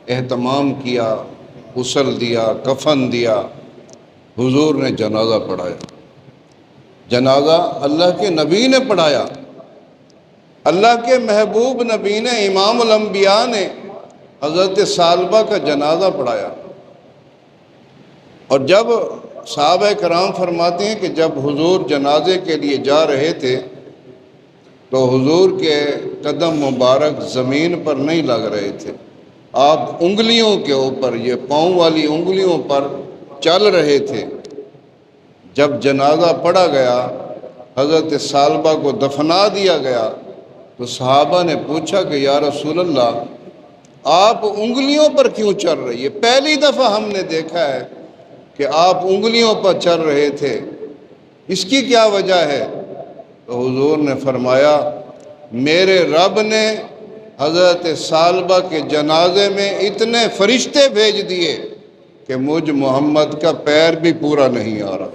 اہتمام کیا، غسل دیا، کفن دیا، حضور نے جنازہ پڑھایا۔ جنازہ اللہ کے نبی نے پڑھایا، اللہ کے محبوب نبی نے، امام الانبیاء نے حضرت ثعلبہ کا جنازہ پڑھایا۔ اور جب صحابہ کرام فرماتے ہیں کہ جب حضور جنازے کے لیے جا رہے تھے تو حضور کے قدم مبارک زمین پر نہیں لگ رہے تھے، آپ انگلیوں کے اوپر، یہ پاؤں والی انگلیوں پر چل رہے تھے۔ جب جنازہ پڑھا گیا، حضرت ثعلبہ کو دفنا دیا گیا، تو صحابہ نے پوچھا کہ یا رسول اللہ آپ انگلیوں پر کیوں چل رہے؟ یہ پہلی دفعہ ہم نے دیکھا ہے کہ آپ انگلیوں پر چل رہے تھے، اس کی کیا وجہ ہے؟ تو حضور نے فرمایا میرے رب نے حضرت ثعلبہ کے جنازے میں اتنے فرشتے بھیج دیے کہ مجھ محمد کا پیر بھی پورا نہیں آ رہا۔